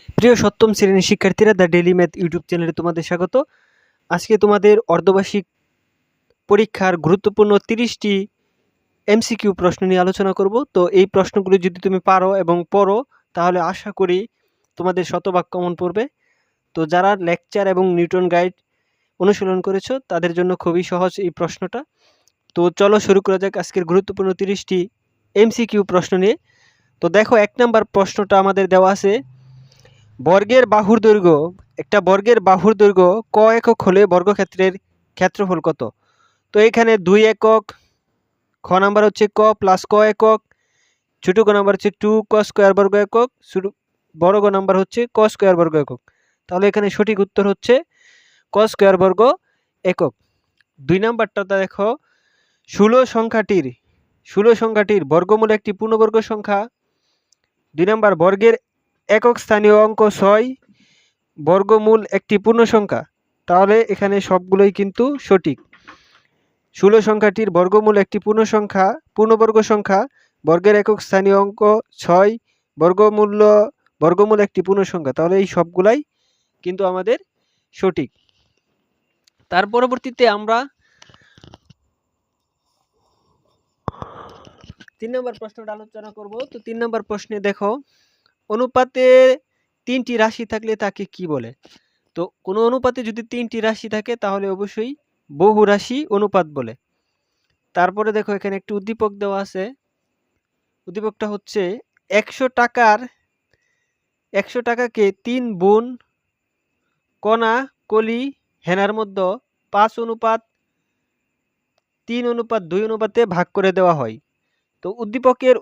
প্রিয় সপ্তম শ্রেণীর শিক্ষার্থীরা, দ্য ডেইলি ম্যাথ ইউটিউব চ্যানেলে তোমাদের স্বাগত। আজকে তোমাদের অর্ধবার্ষিক পরীক্ষার গুরুত্বপূর্ণ 30টি এমসিকিউ প্রশ্ন নিয়ে আলোচনা করব। তো এই প্রশ্নগুলি যদি তুমি পারো এবং পড়ো তাহলে আশা করি তোমাদের শতভাগ কমন পড়বে। তো যারা লেকচার এবং নিউটন গাইড অনুশীলন করেছো তাদের জন্য খুবই সহজ এই প্রশ্নটা। তো চলো শুরু করা যাক আজকের গুরুত্বপূর্ণ 30টি এমসিকিউ প্রশ্ন নিয়ে। তো দেখো, 1 নম্বর প্রশ্নটা আমাদের দেওয়া আছে, বর্গের বাহুর দৈর্ঘ্য, একটা বর্গের বাহুর দৈর্ঘ্য ক একক হলে বর্গক্ষেত্রের ক্ষেত্রফল কত? তো এখানে 2 একক, খ নাম্বার হচ্ছে ক প্লাস ক একক, ছোট ক নাম্বার হচ্ছে 2 ক স্কোয়ার বর্গ একক, বড় গ নাম্বার হচ্ছে ক স্কোয়ার বর্গ একক। তাহলে এখানে সঠিক উত্তর হচ্ছে ক স্কোয়ার বর্গ একক। 2 নাম্বারটা দেখো, 16 সংখ্যাটির বর্গমূল একটি পূর্ণবর্গ সংখ্যা। 2 নাম্বার, বর্গের একক স্থানীয় অঙ্ক 6, বর্গমূল একটি পূর্ণ সংখ্যা। তাহলে এখানে সবগুলোই কিন্তু সঠিক। 16 সংখ্যাটির বর্গমূল একটি পূর্ণবর্গ সংখ্যা, বর্গের একক স্থানীয় অঙ্ক 6, বর্গমূল একটি পূর্ণ সংখ্যা। তাহলে এই সবগুলাই কিন্তু আমাদের সঠিক। তার পরবর্তীতে আমরা 3 নম্বর প্রশ্নটা আলোচনা করব। তো 3 নম্বর প্রশ্নে দেখো, অনুপাতে 3টি রাশি থাকলে তাকে কি বলে? তো কোনো অনুপাতে যদি 3টি রাশি থাকে তাহলে অবশ্যই বহু রাশি অনুপাত বলে। তারপরে দেখো, এখানে একটি উদ্দীপক দেওয়া আছে। উদ্দীপকটা হচ্ছে 100 টাকাকে 3 গুণ কণা কলি হেনার মধ্যে 5:3:2 ভাগ করে দেওয়া হয়। তো উদ্দীপকের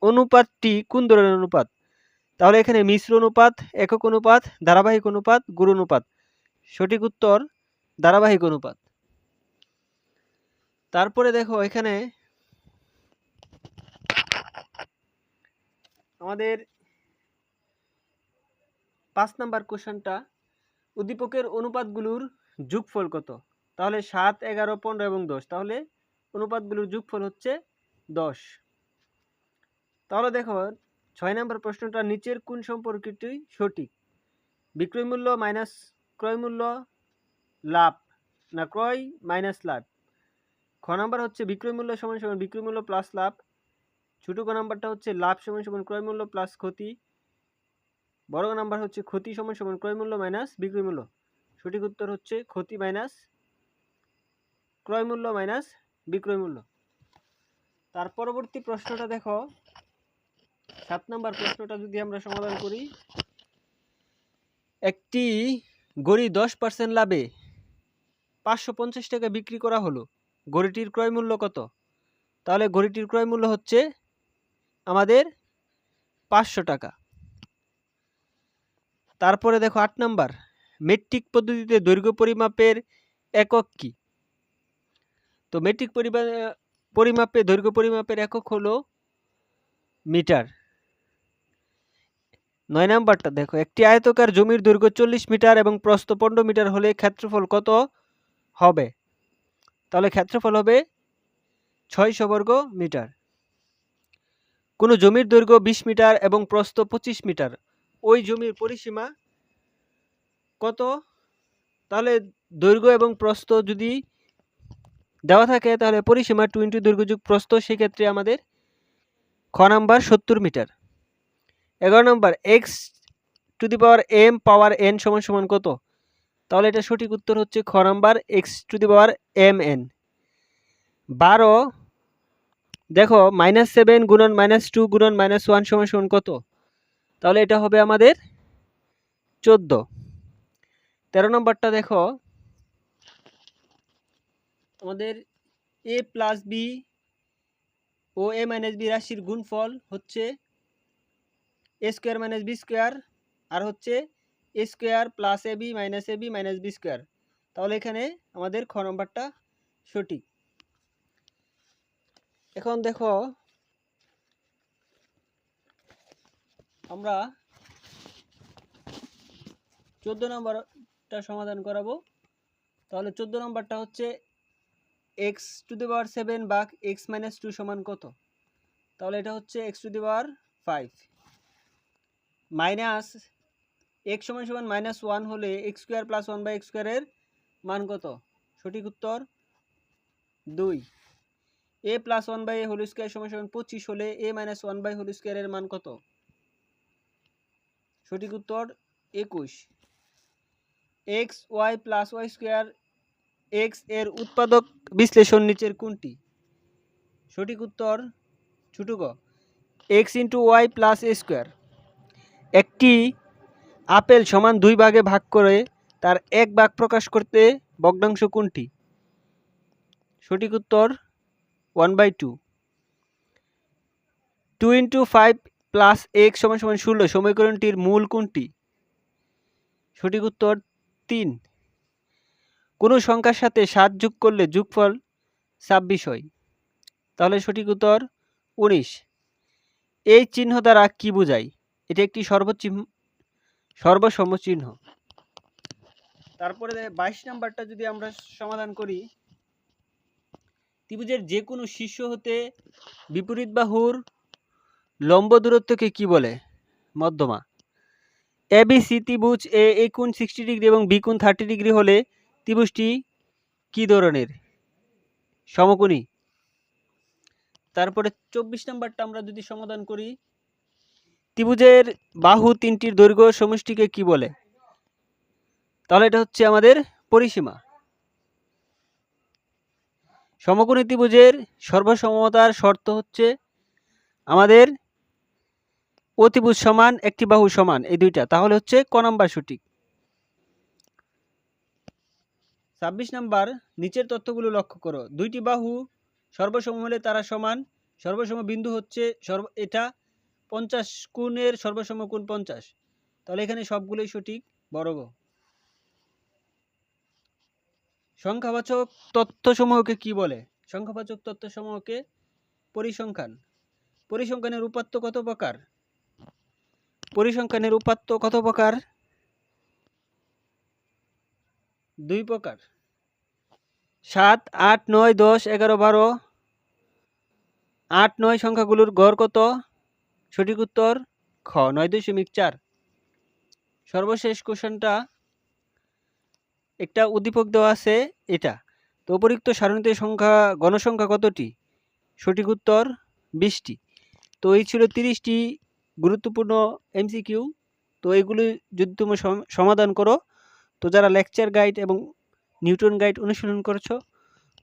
অনুপাতটি কোন ধরনের অনুপাত? তাহলে এখানে মিশ্র অনুপাত, একক অনুপাত, ধারাবাহিক অনুপাত, গুণ অনুপাত। সঠিক উত্তর ধারাবাহিক অনুপাত। তারপরে দেখো, এখানে আমাদের 5 নাম্বার কোশ্চেনটা, উদ্দীপকের অনুপাতগুলোর যোগফল কত? তাহলে 7, 11, 15 এবং 10। তাহলে অনুপাতগুলোর যোগফল হচ্ছে 10। তাহলে দেখো 6 নাম্বার প্রশ্নটা, নিচের কোন সম্পর্কটি সঠিক? বিক্রয় মূল্য মাইনাস ক্রয় মূল্য লাভ, না ক্রয় মাইনাস লাভ? খ নাম্বার হচ্ছে বিক্রয় মূল্য সমান সমান বিক্রয় মূল্য প্লাস লাভ। ছোট ক নাম্বারটা হচ্ছে লাভ সমান সমান ক্রয় মূল্য প্লাস ক্ষতি। বড় নাম্বার হচ্ছে ক্ষতি সমান সমান ক্রয় মূল্য মাইনাস বিক্রয় মূল্য। সঠিক উত্তর হচ্ছে ক্ষতি মাইনাস ক্রয় মূল্য মাইনাস বিক্রয় মূল্য। তার পরবর্তী প্রশ্নটা দেখো, 7 নাম্বার প্রশ্নটা যদি আমরা সমাধান করি, একটি গড়ি 10% লাভে 550 টাকা বিক্রি করা হলো, গড়িটির ক্রয় মূল্য কত? তাহলে গড়িটির ক্রয় মূল্য হচ্ছে আমাদের 500 টাকা। তারপরে দেখো 8 নাম্বার, মেট্রিক পদ্ধতিতে দৈর্ঘ্য পরিমাপের একক কি? তো মেট্রিক পরিমাপে দৈর্ঘ্য পরিমাপের একক হলো মিটার। 9 নাম্বারটা দেখো, একটি আয়তকার জমির দৈর্ঘ্য 40 মিটার এবং প্রস্থ 15 মিটার হলে ক্ষেত্রফল কত হবে? তাহলে ক্ষেত্রফল হবে 600 বর্গ মিটার। কোনো জমির দৈর্ঘ্য 20 মিটার এবং প্রস্থ 25 মিটার, ওই জমির পরিসীমা কত? তাহলে দৈর্ঘ্য এবং প্রস্থ যদি দেওয়া থাকে তাহলে পরিসীমা 2 দৈর্ঘ্য যোগ প্রস্থ, সেক্ষেত্রে আমাদের খ নাম্বার 70 মিটার। 11 নম্বর, x⁴m সমান সমান কত? তাহলে এটা সঠিক উত্তর হচ্ছে খ নাম্বার x⁴mn। 12 দেখো, -7 গুণন -2 গুণন -1 সমান সমান কত? তাহলে এটা হবে আমাদের 14। 13 নম্বরটা দেখো, আমাদের a প্লাস b ও a মাইনাস b রাশির গুণফল হচ্ছে a square minus b square, আর হচ্ছে a square plus ab minus b square. তাহলে এখানে আমাদের খ নম্বরটা সঠিক। এখন দেখো, আমরা 14 নম্বরটা সমাধান করাবো। তাহলে 14 নম্বরটা হচ্ছে x⁷ ভাগ x-2 সমান কত? তাহলে এটা হচ্ছে x⁵ মাইনাস x সমান সমান -1 হলে x² + 1/x² এর মান কত? সঠিক উত্তর 2। a + 1/a² সমান সমান 25 হলে a - 1/² এর মান কত? সঠিক উত্তর 21। x y + y² x এর উৎপাদক বিশ্লেষণ নিচের কোনটি? সঠিক উত্তর ছোট গ x * y + a²। একটি আপেল সমান 2 ভাগে ভাগ করে তার 1 ভাগ প্রকাশ করতে ভগ্নাংশ কোনটি? সঠিক উত্তর 1/2। 2 × 5 + x = 16 সমীকরণটির মূল কোনটি? সঠিক উত্তর 3। কোন সংখ্যার সাথে 7 যোগ করলে যোগফল 26 হয়? তাহলে সঠিক উত্তর 19। এই চিহ্ন দ্বারা কি বোঝায়? এটি একটি সর্বসম চিহ্ন। তারপরে 22 নাম্বারটা যদি আমরা সমাধান করি, ত্রিভুজের যে কোনো শীর্ষ হতে বিপরীত বাহুর লম্ব দূরত্বকে কি বলে? মধ্যমা। ABC ত্রিভুজ এ কোণ 60 ডিগ্রি এবং বি কোণ 30 ডিগ্রি হলে ত্রিভুজটি কি ধরনের? সমকোণী। তারপরে 24 নাম্বারটা আমরা যদি সমাধান করি, ত্রিভুজের বাহু তিনটির দৈর্ঘ্য সমষ্টিকে কি বলে? তাহলে এটা হচ্ছে আমাদের পরিসীমা। সমকোণী ত্রিভুজের সর্বসমতার শর্ত হচ্ছে আমাদের অতিভুজ সমান একটি বাহু সমান, এই দুইটা, তাহলে হচ্ছে ক নাম্বার সঠিক। 26 নাম্বার, নিচের তথ্যগুলো লক্ষ্য করো। দুইটি বাহু সর্বসম হলে তারা সমান। সর্বসম বিন্দু হচ্ছে এটা 50 কোণের সর্বসম কোণ 50, তাহলে এখানে সবগুলোই সঠিক, বড় গ। সংখ্যাবাচক তথ্যসমূহকে কি বলে? সংখ্যাবাচক তথ্যসমূহকে পরিসংখ্যান। পরিসংখ্যানের উপাত্ত কত প্রকার? পরিসংখ্যানের উপাত্ত কত প্রকার? 2 প্রকার। 7, 8, 9, 10, 11, 12, 8, 9 সংখ্যাগুলোর গড় কত? সঠিক উত্তর খ 9.4। সর্বশেষ কোশ্চেনটা, একটা উদ্দীপক দেওয়া আছে এটা, তো উপরিক্ত সারণীতে গণসংখ্যা কতটি? সঠিক উত্তর 20টি। তো এই ছিল 30টি গুরুত্বপূর্ণ এমসিকিউ। তো এগুলি যদি তুমি সমাধান করো, তো যারা লেকচার গাইড এবং নিউটন গাইড অনুশীলন করছো,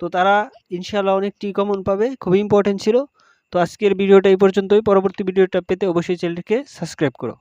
তো তারা ইনশাআল্লাহ অনেকটি কমন পাবে, খুবই ইম্পর্টেন্ট ছিল। তো আজকের ভিডিওটা এই পর্যন্তই। পরবর্তী ভিডিওটা পেতে অবশ্যই চ্যানেলটিকে সাবস্ক্রাইব করো।